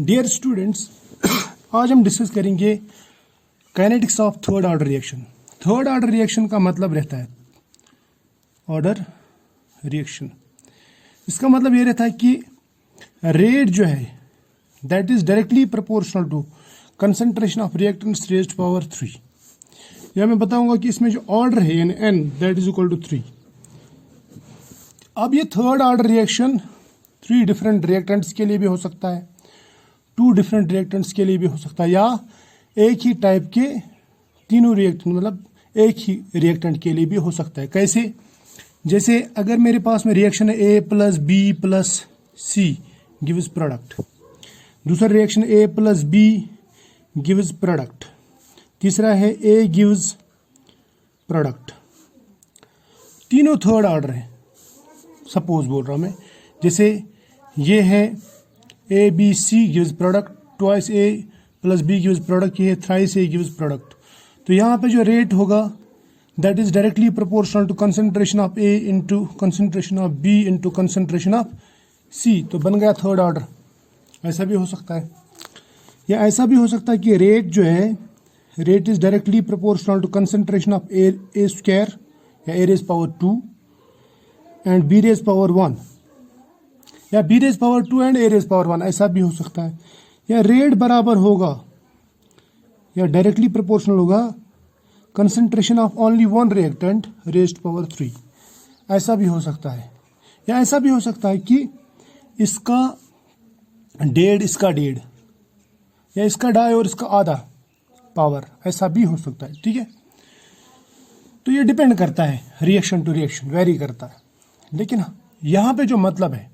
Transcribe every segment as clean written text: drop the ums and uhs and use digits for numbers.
Dear students, आज हम discuss करेंगे kinetics of third order reaction. Third order reaction का मतलब रहता है ऑर्डर रिएक्शन। इसका मतलब ये रहता है कि रेट जो है that is directly proportional to concentration of reactants raised power 3। यह मैं बताऊंगा कि इसमें जो ऑर्डर है यानी n that is equal to 3। अब ये third order reaction 3 different reactants के लिए भी हो सकता है, 2 डिफरेंट रिएक्टेंट्स के लिए भी हो सकता है, या एक ही टाइप के तीनों रिएक्टेंट मतलब एक ही रिएक्टेंट के लिए भी हो सकता है। कैसे? जैसे अगर मेरे पास में रिएक्शन है A plus B plus C gives product, दूसरा reaction A plus B gives product, तीसरा है A गिव्स प्रोडक्ट। तीनों थर्ड ऑर्डर है। सपोज बोल रहा हूं मैं, जैसे ये है A B C gives product, twice A plus B gives product, ये है थ्राइस ए गिव्स प्रोडक्ट। तो यहाँ पे जो रेट होगा that is directly proportional to concentration of A into concentration of B into concentration of C. तो बन गया थर्ड ऑर्डर। ऐसा भी हो सकता है, या ऐसा भी हो सकता है कि रेट जो है rate is directly proportional to concentration of A square या A raise power 2 and B raise power 1, या B raise power 2 and A raise power 1। ऐसा भी हो सकता है, या रेट बराबर होगा या डायरेक्टली प्रोपोर्शनल होगा concentration of only one reactant raised power 3। ऐसा भी हो सकता है, या ऐसा भी हो सकता है कि इसका डेढ़ इसका डेढ़, या इसका ढाई और इसका आधा पावर। ऐसा भी हो सकता है। ठीक है, तो ये डिपेंड करता है, रिएक्शन टू रिएक्शन वेरी करता है। लेकिन यहाँ पे जो मतलब है,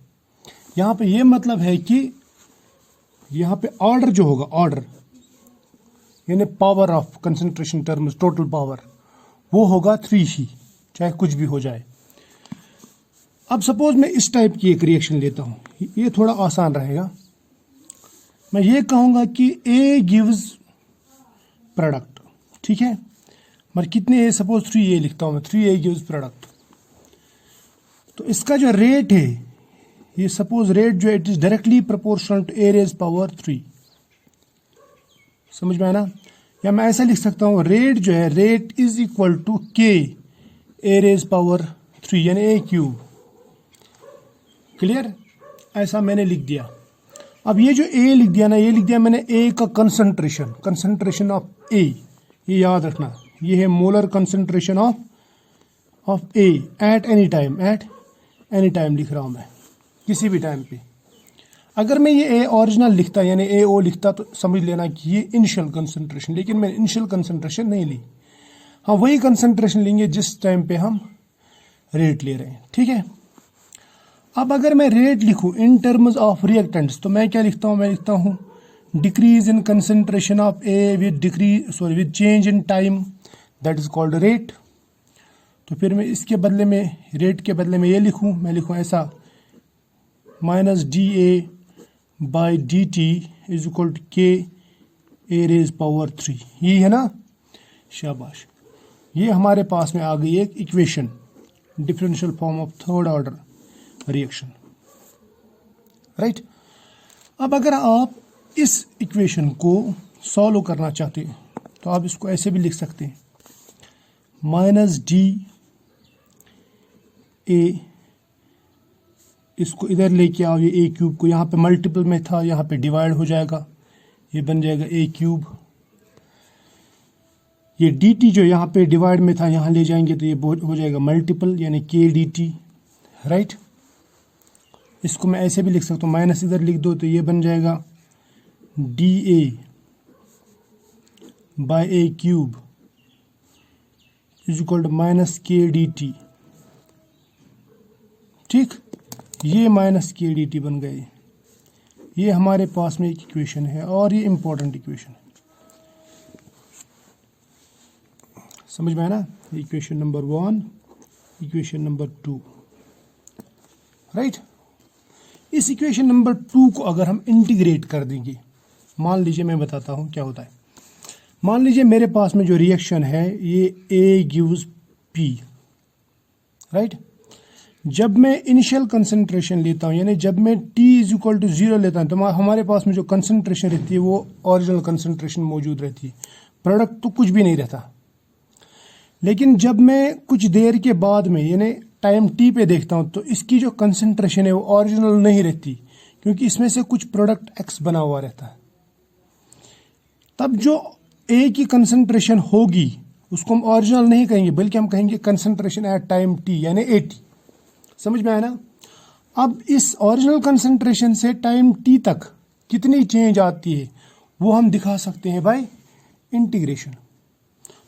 यहाँ पे ये मतलब है कि यहाँ पे ऑर्डर जो होगा, ऑर्डर यानी power of concentration terms total power, वो होगा 3 ही, चाहे कुछ भी हो जाए। अब सपोज मैं इस टाइप की एक रिएक्शन लेता हूँ, ये थोड़ा आसान रहेगा। मैं ये कहूँगा कि A गिव्स प्रोडक्ट, ठीक है, मगर कितने A, सपोज 3A लिखता हूँ मैं, 3A गिव्स प्रोडक्ट। तो इसका जो रेट है, ये सपोज रेट जो it is directly proportional to A raise power 3। समझ में आया ना? या मैं ऐसा लिख सकता हूँ, रेट जो है rate is equal to K A raise power 3 यानी ए क्यूब। क्लियर? ऐसा मैंने लिख दिया। अब ये जो ए लिख दिया ना, ये लिख दिया मैंने ए का कंसंट्रेशन, कंसंट्रेशन ऑफ ए, ये याद रखना, ये है molar concentration of A at any time, at any time लिख रहा हूं मैं, किसी भी टाइम पे। अगर मैं ये ए ओरिजिनल लिखता यानी ए ओ लिखता तो समझ लेना कि ये इनिशियल कंसंट्रेशन, लेकिन मैंने इनिशियल कंसंट्रेशन नहीं ली। हाँ, वही कंसंट्रेशन लेंगे जिस टाइम पे हम रेट ले रहे हैं। ठीक है, अब अगर मैं रेट लिखूं इन टर्म्स ऑफ रिएक्टेंट्स, तो मैं क्या लिखता हूं? मैं लिखता हूं decrease in concentration of A with change in time, that is called rate. तो फिर मैं इसके बदले में, रेट के बदले में ये लिखूं, मैं लिखूं ऐसा minus D A by D T is equal to K A raise power 3। ये है ना? शाबाश, ये हमारे पास में आ गई एक equation, differential form of third order reaction. Right? अब अगर आप इस इक्वेशन को सॉल्व करना चाहते हैं तो आप इसको ऐसे भी लिख सकते हैं, माइनस डी ए, इसको इधर लेके आओ, ये ए क्यूब को, यहाँ पे मल्टीपल में था, यहाँ पे डिवाइड हो जाएगा, ये बन जाएगा ए क्यूब। ये डी टी जो यहाँ पे डिवाइड में था, यहाँ ले जाएंगे तो ये हो जाएगा मल्टीपल यानी के डी टी। राइट? इसको मैं ऐसे भी लिख सकता हूँ, माइनस इधर लिख दो तो ये बन जाएगा D A by A cube is equal to minus K D T. ठीक, ये माइनस के डी टी बन गए। ये हमारे पास में एक इक्वेशन है और ये इंपॉर्टेंट इक्वेशन है। समझ में आया ना? Equation number 1, equation number 2। Right? इस इक्वेशन नंबर 2 को अगर हम इंटीग्रेट कर देंगे, मान लीजिए, मैं बताता हूं क्या होता है। मान लीजिए मेरे पास में जो रिएक्शन है ये A गिव्स P, राइट? जब मैं इनिशियल कंसंट्रेशन लेता हूँ, यानी जब मैं T इज इक्वल टू 0 लेता हूँ, तो हमारे पास में जो कंसंट्रेशन रहती है वो ओरिजिनल कंसंट्रेशन मौजूद रहती है, प्रोडक्ट तो कुछ भी नहीं रहता। लेकिन जब मैं कुछ देर के बाद में यानी टाइम T पे देखता हूँ, तो इसकी जो कंसंट्रेशन है वो ओरिजिनल नहीं रहती, क्योंकि इसमें से कुछ प्रोडक्ट X बना हुआ रहता है। तब जो A की कंसंट्रेशन होगी उसको हम ओरिजिनल नहीं कहेंगे, बल्कि हम कहेंगे कंसंट्रेशन एट टाइम T, यानी AT। समझ में आया ना? अब इस ओरिजिनल कंसंट्रेशन से टाइम T तक कितनी चेंज आती है वो हम दिखा सकते हैं बाय इंटीग्रेशन।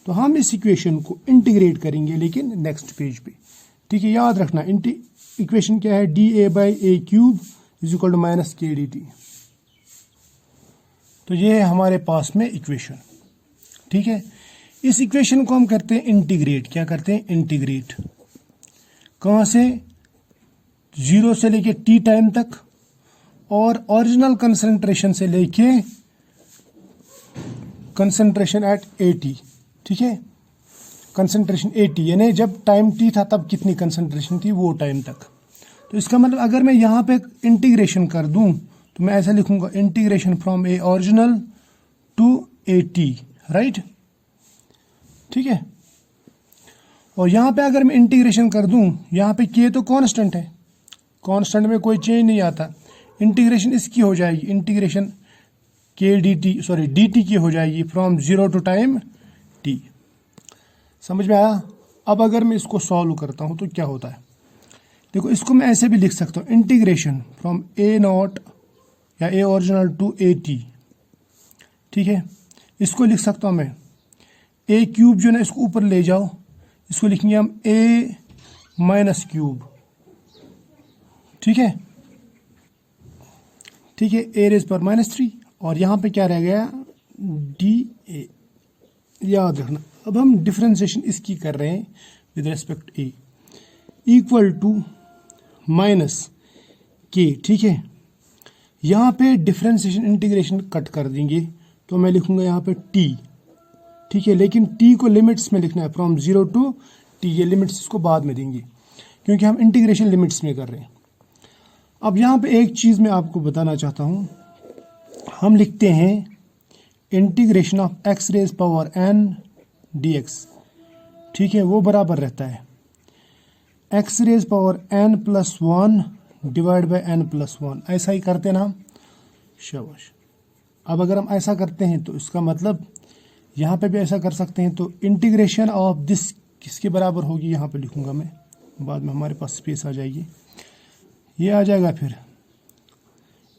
तो हम इस इक्वेशन को इंटीग्रेट करेंगे, लेकिन नेक्स्ट पेज पे। ठीक है, याद रखना इक्वेशन क्या है, DA/A³ is equal to minus KDT। तो ये है हमारे पास में इक्वेशन। ठीक है, इस इक्वेशन को हम करते हैं इंटीग्रेट। क्या करते हैं? इंटीग्रेट। कहां से? 0 से लेके T टाइम तक, और ओरिजिनल कंसंट्रेशन से लेके कंसंट्रेशन एट AT। ठीक है, कंसंट्रेशन AT, यानी जब टाइम T था तब कितनी कंसंट्रेशन थी वो टाइम तक। तो इसका मतलब अगर मैं यहाँ पे इंटीग्रेशन कर दूं तो मैं ऐसा लिखूंगा, integration from A original to AT, right. ठीक है, और यहाँ पे अगर मैं इंटीग्रेशन कर दूं, यहाँ पे K तो कांस्टेंट है, कांस्टेंट में कोई चेंज नहीं आता। इंटीग्रेशन इसकी हो जाएगी, इंटीग्रेशन dt की हो जाएगी फ्रॉम 0 टू टाइम T। समझ में आया? अब अगर मैं इसको सॉल्व करता हूं तो क्या होता है, देखो इसको मैं ऐसे भी लिख सकता हूं, इंटीग्रेशन फ्रॉम A0 या A ओरिजिनल टू AT। ठीक है, इसको लिख सकता हूं मैं A³ जो ना, इसको ऊपर ले जाओ, इसको लिखेंगे हम A-³। ठीक है, ठीक है, A⁻³ और यहां पे क्या रह गया, DA। याद रखना, अब हम डिफरेंशिएशन इसकी कर रहे हैं with respect A equal to minus K। ठीक है, यहाँ पे डिफरेंशिएशन इंटीग्रेशन कट कर देंगे, तो मैं लिखूंगा यहाँ पे T। ठीक है, लेकिन T को लिमिट्स में लिखना है, फ्रॉम 0 टू T। ये लिमिट्स इसको बाद में देंगे, क्योंकि हम इंटीग्रेशन लिमिट्स में कर रहे हैं। अब यहाँ पे एक चीज़ मैं आपको बताना चाहता हूँ, हम लिखते हैं इंटीग्रेशन ऑफ x⁻n dx। ठीक है, वो बराबर रहता है x⁻n+1 डिवाइड बाई n+1। ऐसा ही करते ना हम, शाबाश। अब अगर हम ऐसा करते हैं तो इसका मतलब यहाँ पे भी ऐसा कर सकते हैं। तो इंटीग्रेशन ऑफ दिस किसके बराबर होगी, यहाँ पे लिखूंगा मैं, बाद में हमारे पास स्पेस आ जाएगी, ये आ जाएगा फिर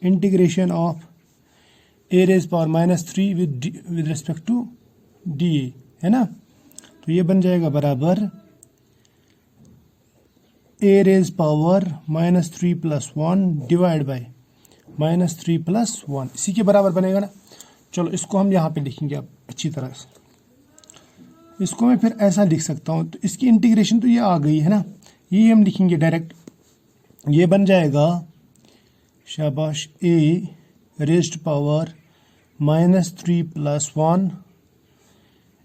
integration of A⁻³ with respect to DA, है ना। तो ये बन जाएगा बराबर A⁻³ डिवाइड बाई -3+1, इसी के बराबर बनेगा ना। चलो इसको हम यहाँ पे लिखेंगे अब अच्छी तरह से। इसको मैं फिर ऐसा लिख सकता हूँ, तो इसकी इंटीग्रेशन तो ये आ गई है ना, ये हम लिखेंगे डायरेक्ट। ये बन जाएगा, शाबाश, A⁻³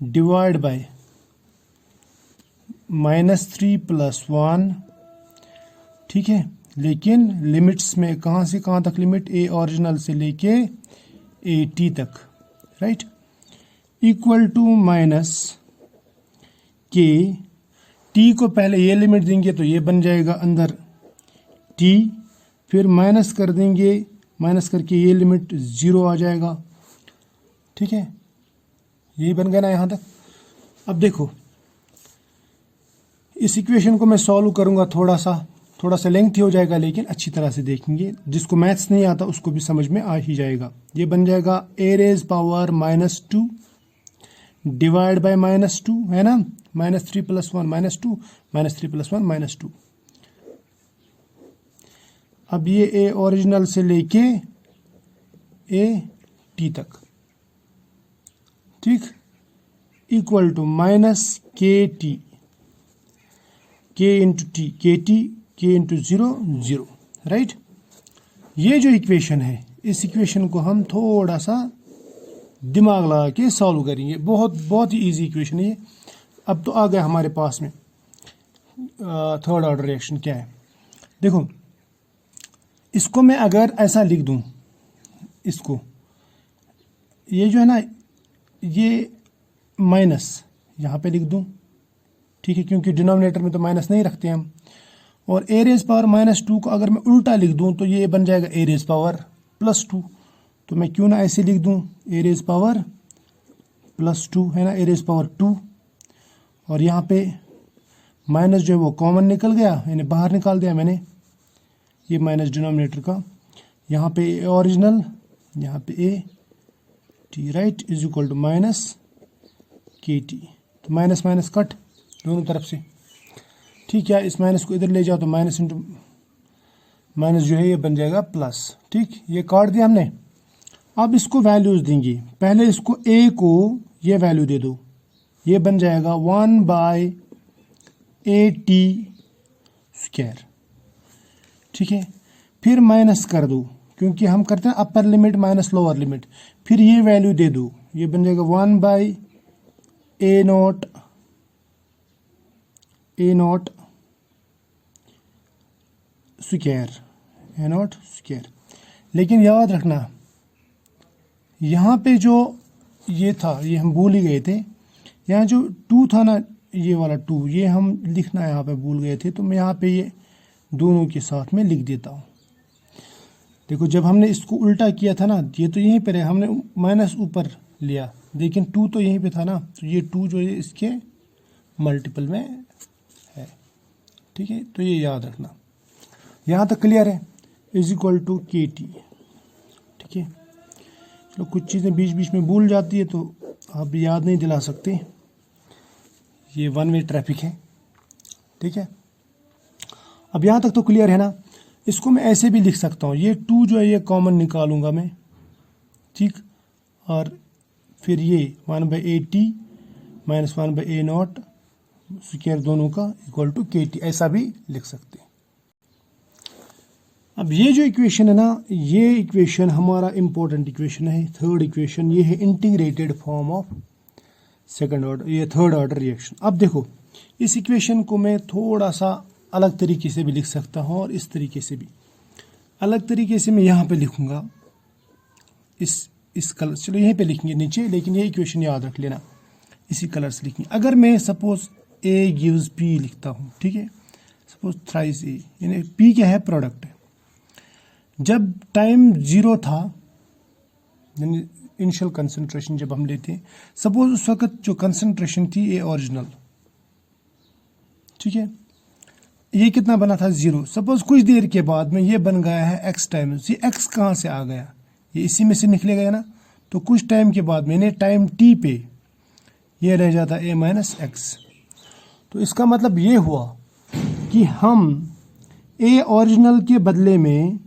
डिवाइड बाई -3+1। ठीक है, लेकिन लिमिट्स में कहाँ से कहाँ तक लिमिट, A ओरिजिनल से लेके AT तक, right, equal to minus K। T को पहले ये लिमिट देंगे तो ये बन जाएगा अंदर T, फिर माइनस कर देंगे, माइनस करके ये लिमिट 0 आ जाएगा। ठीक है, यही बन गया ना यहाँ तक। अब देखो इस इक्वेशन को मैं सॉल्व करूँगा, थोड़ा सा लेंथी हो जाएगा, लेकिन अच्छी तरह से देखेंगे। जिसको मैथ्स नहीं आता उसको भी समझ में आ ही जाएगा। ये बन जाएगा A⁻² डिवाइड बाई -2, है ना, -3+1 -2, -3+1 -2। अब ये A ओरिजिनल से लेके AT तक, ठीक, equal to -KT, K into T, K into 0, right. ये जो इक्वेशन है, इस इक्वेशन को हम थोड़ा सा दिमाग लगा के सॉल्व करेंगे। बहुत ही इजी इक्वेशन है ये। अब तो आ गया हमारे पास में थर्ड ऑर्डर रिएक्शन क्या है। देखो इसको मैं अगर ऐसा लिख दूं, इसको ये जो है ना ये माइनस यहाँ पे लिख दूं, ठीक है, क्योंकि डिनोमिनेटर में तो माइनस नहीं रखते हम। और ए रेज पावर -2 को अगर मैं उल्टा लिख दूं तो ये बन जाएगा ए रेज पावर +2। तो मैं क्यों ना ऐसे लिख दूं, ए रेज पावर +2 है ना, ए रेज पावर 2। और यहाँ पे माइनस जो है वो कॉमन निकल गया, यानी बाहर निकाल दिया मैंने, ये माइनस डिनोमिनेटर का। यहाँ पे ए ओरिजिनल, यहाँ पे A T right is equal to -KT। तो माइनस माइनस कट दोनों तरफ से, ठीक है। इस माइनस को इधर ले जाओ तो माइनस इंटू माइनस जो है ये बन जाएगा प्लस, ठीक। ये काट दिया हमने। अब इसको वैल्यूज देंगे, पहले इसको ए को ये वैल्यू दे दो, ये बन जाएगा 1/AT², ठीक है। फिर माइनस कर दो, क्योंकि हम करते हैं upper limit minus lower limit. फिर ये वैल्यू दे दो, ये बन जाएगा 1/A0² A0²। लेकिन याद रखना यहाँ पे जो ये था ये हम भूल ही गए थे, यहाँ जो 2 था ना, ये वाला 2 ये हम लिखना यहाँ पे भूल गए थे। तो मैं यहाँ पे ये दोनों के साथ में लिख देता हूँ। देखो जब हमने इसको उल्टा किया था ना, ये तो यहीं पर है, हमने माइनस ऊपर लिया, लेकिन 2 तो यहीं पे था ना, तो ये 2 जो है इसके मल्टीपल में है, ठीक है। तो ये याद रखना, यहाँ तक क्लियर है, इज इक्वल टू KT, ठीक है। चलो कुछ चीज़ें बीच बीच में भूल जाती है तो आप याद नहीं दिला सकते, ये वन वे ट्रैफिक है, ठीक है। अब यहाँ तक तो क्लियर है ना। इसको मैं ऐसे भी लिख सकता हूँ, ये 2 जो है ये कॉमन निकालूंगा मैं, ठीक। और फिर ये 1/AT - 1/A0² दोनों का इक्वल टू KT, ऐसा भी लिख सकते हैं। अब ये जो इक्वेशन है ना, ये इक्वेशन हमारा इंपॉर्टेंट इक्वेशन है, थर्ड इक्वेशन। ये है integrated form of second order, ये थर्ड ऑर्डर रिएक्शन। अब देखो इस इक्वेशन को मैं थोड़ा सा अलग तरीके से भी लिख सकता हूँ और इस तरीके से भी। अलग तरीके से मैं यहाँ पे लिखूंगा इस कलर, चलो यहीं पे लिखेंगे नीचे, लेकिन ये इक्वेशन याद रख लेना, इसी कलर से लिखेंगे। अगर मैं सपोज A गिव्स P लिखता हूँ, ठीक है, सपोज थ्राइस A, यानी P क्या है, प्रोडक्ट है। जब टाइम 0 था, यानी इनिशियल कंसंट्रेशन जब हम लेते हैं, सपोज उस वक्त जो कंसंट्रेशन थी ए ओरिजिनल, ठीक है, ये कितना बना था 0। सपोज कुछ देर के बाद में ये बन गया है x टाइम्स। ये x कहाँ से आ गया, ये इसी में से निकले गया ना। तो कुछ टाइम के बाद मैंने टाइम t पे ये रह जाता a - x। तो इसका मतलब ये हुआ कि हम a ओरिजिनल के बदले में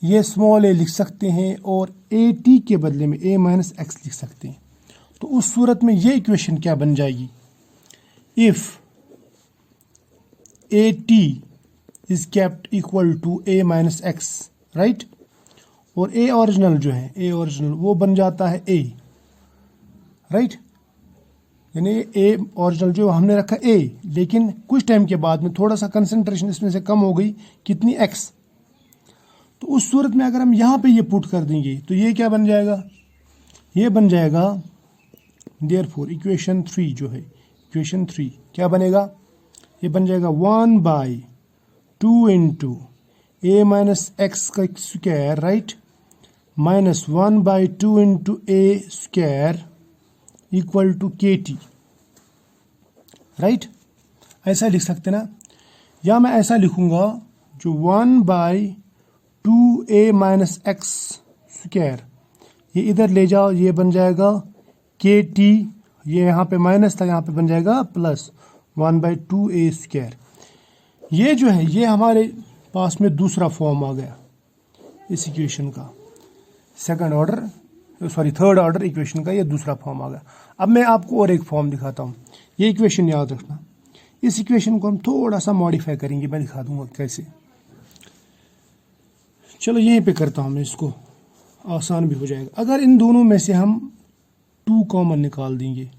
ये स्मॉल a लिख सकते हैं और AT के बदले में a - x लिख सकते हैं। तो उस सूरत में ये इक्वेशन क्या बन जाएगी, if AT is kept equal to a - x, right. और a ओरिजिनल जो है, a ओरिजिनल वो बन जाता है a, राइट। यानी a ओरिजिनल जो हमने रखा a, लेकिन कुछ टाइम के बाद में थोड़ा सा कंसंट्रेशन इसमें से कम हो गई, कितनी x। तो उस सूरत में अगर हम यहाँ पे ये पुट कर देंगे तो ये क्या बन जाएगा, ये बन जाएगा देयरफॉर इक्वेशन 3 जो है, इक्वेशन 3 क्या बनेगा, ये बन जाएगा 1/2 इंटू a - x का square, right, minus 1/2 into A² equal to KT, right. ऐसा लिख सकते ना, या मैं ऐसा लिखूंगा जो 1/2a - x², ये इधर ले जाओ, ये बन जाएगा KT, ये यहाँ पे माइनस था, यहाँ पे बन जाएगा प्लस 1/2a²। ये जो है ये हमारे पास में दूसरा फॉर्म आ गया इस इक्वेशन का, second order third order equation का ये दूसरा फॉर्म आ गया। अब मैं आपको और एक फॉर्म दिखाता हूँ, ये इक्वेशन याद रखना। इस इक्वेशन को हम थोड़ा सा मॉडिफाई करेंगे, मैं दिखा दूंगा कैसे। चलो यहीं पे करता हूँ मैं, इसको आसान भी हो जाएगा। अगर इन दोनों में से हम 2 कॉमन निकाल देंगे,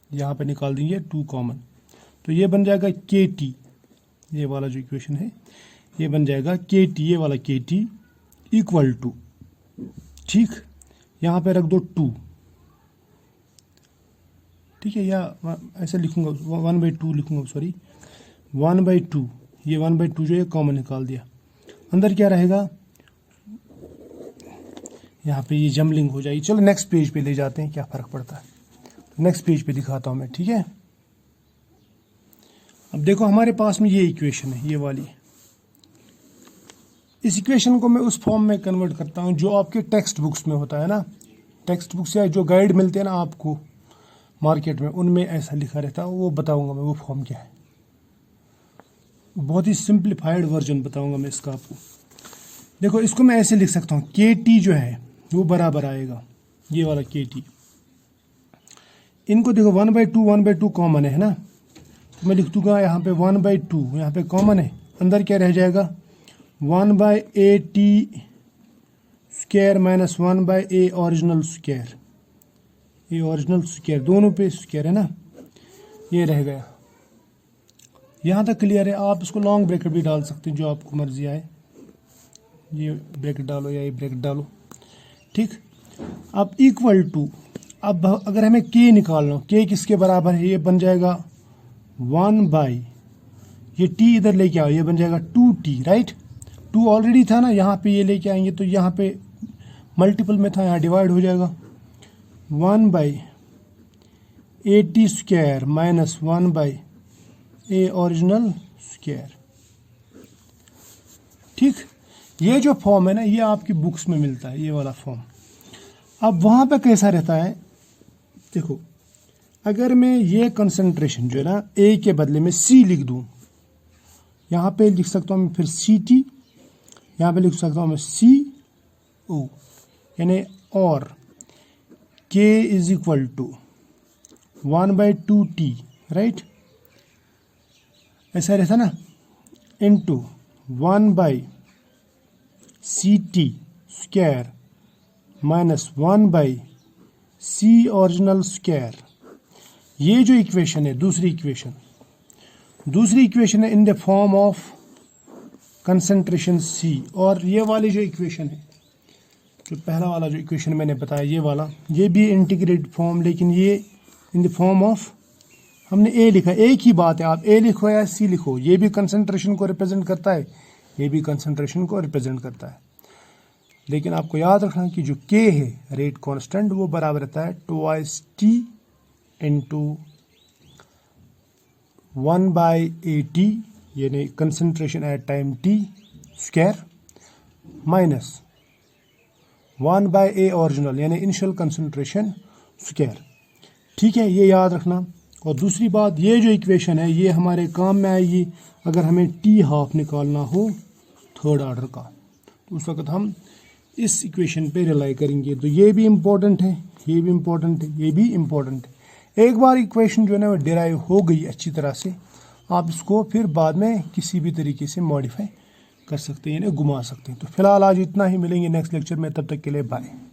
यहाँ पे निकाल देंगे 2 कॉमन, तो ये बन जाएगा KT, ये वाला जो इक्वेशन है ये बन जाएगा के टी, ये वाला के टी इक्वल टू, ठीक, यहाँ पे रख दो 2, ठीक है, या ऐसे लिखूंगा 1/2 लिखूंगा, सॉरी 1/2, ये 1/2 जो है कॉमन निकाल दिया, अंदर क्या रहेगा, यहाँ पे ये जमलिंग हो जाएगी। चलो नेक्स्ट पेज पे ले जाते हैं, क्या फ़र्क पड़ता है, नेक्स्ट पेज पे दिखाता हूँ मैं, ठीक है। अब देखो हमारे पास में ये इक्वेशन है, ये वाली, इस इक्वेशन को मैं उस फॉर्म में कन्वर्ट करता हूँ जो आपके टेक्स्ट बुक्स में होता है ना, टेक्स्ट बुक्स या जो गाइड मिलते हैं ना आपको मार्केट में, उनमें ऐसा लिखा रहता है, वो बताऊंगा मैं वो फॉर्म क्या है, बहुत ही सिंप्लीफाइड वर्जन बताऊंगा मैं इसका आपको। देखो इसको मैं ऐसे लिख सकता हूँ, के टी जो है वो बराबर आएगा, ये वाला के टी, इनको देखो 1/2 कॉमन है ना, तो मैं लिख दूंगा यहाँ पे 1/2, यहाँ पे कॉमन है, अंदर क्या रह जाएगा 1/a t² minus 1/a original square, ये ओरिजिनल स्क्वायर दोनों पे स्क्वायर है ना, ये रह गया। यहाँ तक क्लियर है। आप इसको लॉन्ग ब्रैकेट भी डाल सकते हैं, जो आपको मर्जी आए, ये ब्रैकेट डालो या ये ब्रैकेट डालो, ठीक। अब इक्वल टू, अब अगर हमें के निकालना हो, के किसके बराबर है, ये बन जाएगा 1/, ये टी इधर लेके आओ, ये बन जाएगा 2t, राइट, 2 ऑलरेडी था ना, यहाँ पे ये लेके आएंगे तो यहाँ पे मल्टीपल में था, यहाँ डिवाइड हो जाएगा, 1/a² minus 1/a original square, ठीक। ये जो फॉर्म है ना, ये आपकी बुक्स में मिलता है, ये वाला फॉर्म। अब वहाँ पे कैसा रहता है, देखो अगर मैं ये कंसंट्रेशन जो है ना ए के बदले में सी लिख दूँ, यहाँ पे लिख सकता हूँ मैं फिर CT, यहाँ पे लिख सकता हूँ मैं CO, यानी और K is equal to 1/2t, right, ऐसा रहता ना, into 1/CT² minus 1/C original square. ये जो इक्वेशन है, दूसरी इक्वेशन है in the form of concentration C, और ये वाली जो इक्वेशन है, जो पहला वाला जो इक्वेशन मैंने बताया, ये वाला, ये भी इंटीग्रेटेड फॉर्म, लेकिन ये इन द फॉर्म ऑफ, हमने A लिखा, एक ही बात है, आप A लिखो या C लिखो, ये भी कंसंट्रेशन को रिप्रेजेंट करता है, ये भी कंसंट्रेशन को रिप्रेजेंट करता है। लेकिन आपको याद रखना कि जो K है रेट कांस्टेंट, वो बराबर रहता है 2t इंटू 1/at, यानी concentration at time t square, minus 1/a original यानी इनिशियल कंसंट्रेशन स्क्वायर, ठीक है, ये याद रखना। और दूसरी बात, ये जो इक्वेशन है ये हमारे काम में आएगी अगर हमें t½ निकालना हो थर्ड ऑर्डर का, तो उस वक्त हम इस इक्वेशन पे रिलाई करेंगे। तो ये भी इम्पोर्टेंट है, ये भी इम्पोर्टेंट है, ये भी इम्पोर्टेंट है। एक बार इक्वेशन जो है ना वो डिराइव हो गई अच्छी तरह से, आप इसको फिर बाद में किसी भी तरीके से मॉडिफाई कर सकते हैं, यानी घुमा सकते हैं। तो फिलहाल आज इतना ही, मिलेंगे नेक्स्ट लेक्चर में, तब तक के लिए बाय।